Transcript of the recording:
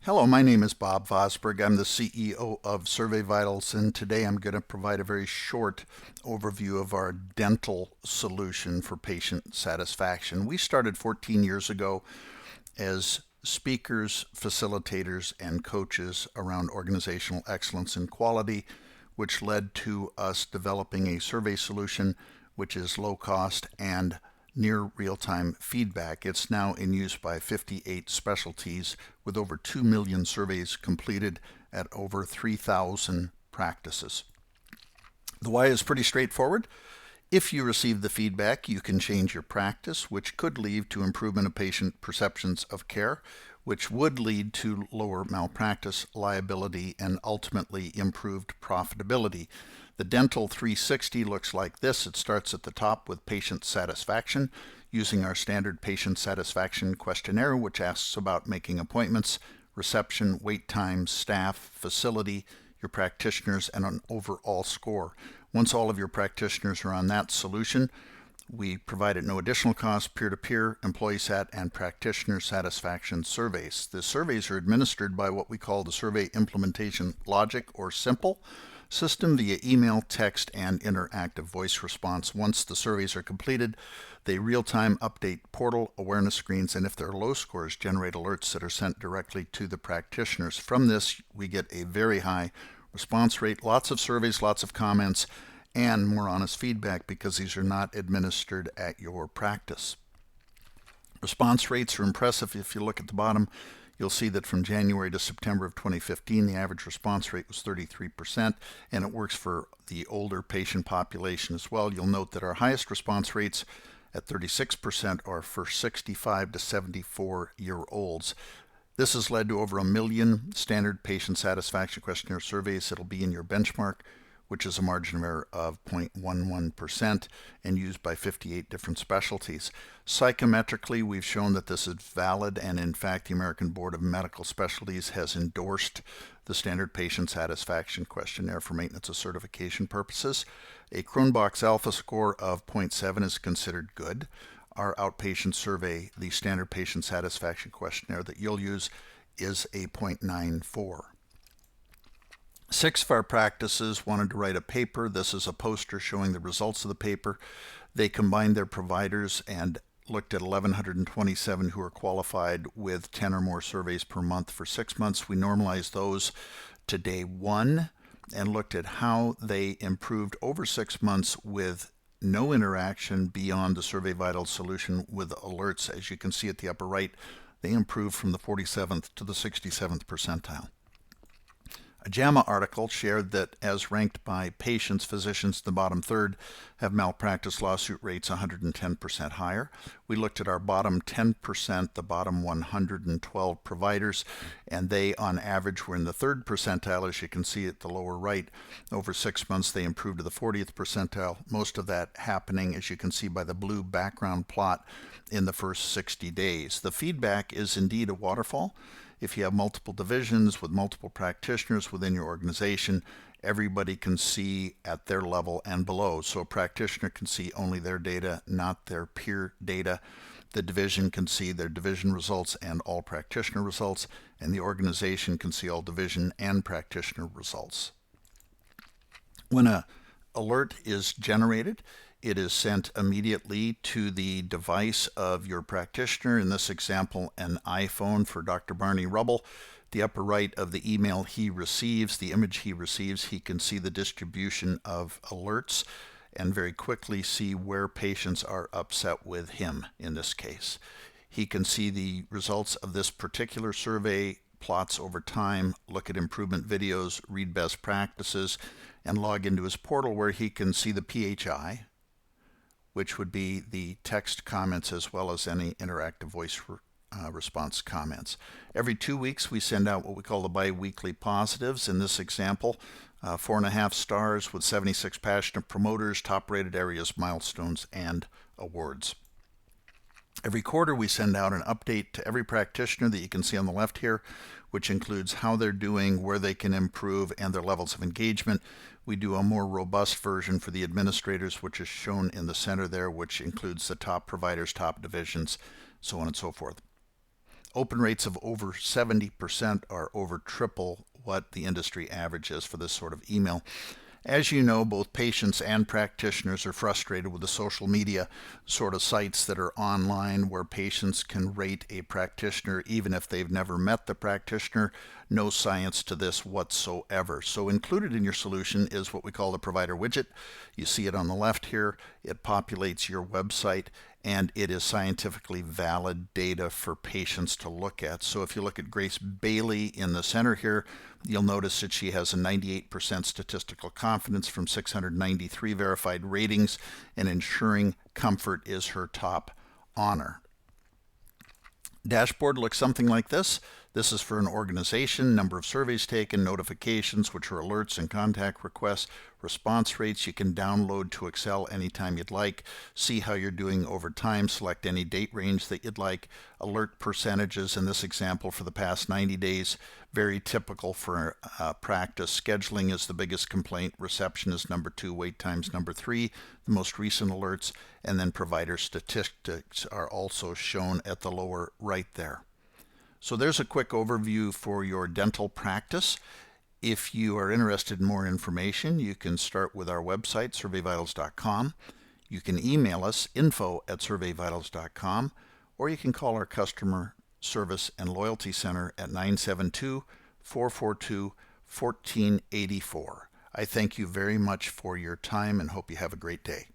Hello, my name is Bob Vosberg. I'm the CEO of SurveyVitals, and today I'm going to provide a very short overview of our dental solution for patient satisfaction. We started 14 years ago as speakers, facilitators, and coaches around organizational excellence and quality, which led to us developing a survey solution which is low cost and near real-time feedback. It's now in use by 58 specialties with over 2 million surveys completed at over 3,000 practices. The why is pretty straightforward. If you receive the feedback, you can change your practice, which could lead to improvement of patient perceptions of care, which would lead to lower malpractice liability and ultimately improved profitability. The Dental 360 looks like this. It starts at the top with patient satisfaction using our standard patient satisfaction questionnaire, which asks about making appointments, reception, wait times, staff, facility, your practitioners, and an overall score. Once all of your practitioners are on that solution, we provide at no additional cost peer-to-peer, employee sat, and practitioner satisfaction surveys. The surveys are administered by what we call the Survey Implementation Logic, or SIMPLE, system via email, text, and interactive voice response. Once the surveys are completed, they real-time update portal awareness screens, and if there are low scores, generate alerts that are sent directly to the practitioners. From this, we get a very high response rate, lots of surveys, lots of comments, and more honest feedback because these are not administered at your practice. Response rates are impressive. If you look at the bottom, you'll see that from January to September of 2015, the average response rate was 33%, and it works for the older patient population as well. You'll note that our highest response rates at 36% are for 65 to 74-year-olds. This has led to over 1 million standard patient satisfaction questionnaire surveys. It'll be in your benchmark, which is a margin of error of 0.11% and used by 58 different specialties. Psychometrically, we've shown that this is valid, and in fact, the American Board of Medical Specialties has endorsed the standard patient satisfaction questionnaire for maintenance of certification purposes. A Cronbach's alpha score of 0.7 is considered good. Our outpatient survey, the standard patient satisfaction questionnaire that you'll use, is a 0.94. 6 of our practices wanted to write a paper. This is a poster showing the results of the paper. They combined their providers and looked at 1,127 who are qualified with 10 or more surveys per month for 6 months. We normalized those to day 1 and looked at how they improved over 6 months with no interaction beyond the SurveyVitals solution with alerts. As you can see at the upper right, they improved from the 47th to the 67th percentile. A JAMA article shared that as ranked by patients, physicians in the bottom third have malpractice lawsuit rates 110% higher. We looked at our bottom 10%, the bottom 112 providers, and they on average were in the third percentile. As you can see at the lower right, over 6 months they improved to the 40th percentile, most of that happening, as you can see by the blue background plot, in the first 60 days. The feedback is indeed a waterfall. If you have multiple divisions with multiple practitioners within your organization, everybody can see at their level and below. So a practitioner can see only their data, not their peer data. The division can see their division results and all practitioner results, and the organization can see all division and practitioner results. When an alert is generated, it is sent immediately to the device of your practitioner, in this example an iPhone for Dr. Barney Rubble. The upper right of the email he receives, the image he receives, he can see the distribution of alerts and very quickly see where patients are upset with him in this case. He can see the results of this particular survey, plots over time, look at improvement videos, read best practices, and log into his portal where he can see the PHI, which would be the text comments as well as any interactive voice response comments. Every 2 weeks we send out what we call the bi-weekly positives. In this example, 4.5 stars with 76 passionate promoters, top rated areas, milestones, and awards. Every quarter we send out an update to every practitioner that you can see on the left here, which includes how they're doing, where they can improve, and their levels of engagement. We do a more robust version for the administrators, which is shown in the center there, which includes the top providers, top divisions, so on and so forth. Open rates of over 70% are over triple what the industry average is for this sort of email. As you know, both patients and practitioners are frustrated with the social media sort of sites that are online where patients can rate a practitioner even if they've never met the practitioner. No science to this whatsoever. So included in your solution is what we call the provider widget. You see it on the left here. It populates your website, and it is scientifically valid data for patients to look at. So if you look at Grace Bailey in the center here, you'll notice that she has a 98% statistical confidence from 693 verified ratings, and ensuring comfort is her top honor. Dashboard looks something like this. This is for an organization, number of surveys taken, notifications, which are alerts and contact requests, response rates. You can download to Excel anytime you'd like, see how you're doing over time, select any date range that you'd like, alert percentages in this example for the past 90 days, very typical for practice. Scheduling is the biggest complaint, reception is number 2, wait times number 3, the most recent alerts, and then provider statistics are also shown at the lower right there. So there's a quick overview for your dental practice. If you are interested in more information, you can start with our website, SurveyVitals.com. You can email us, info@SurveyVitals.com, or you can call our customer service and loyalty center at 972-442-1484. I thank you very much for your time and hope you have a great day.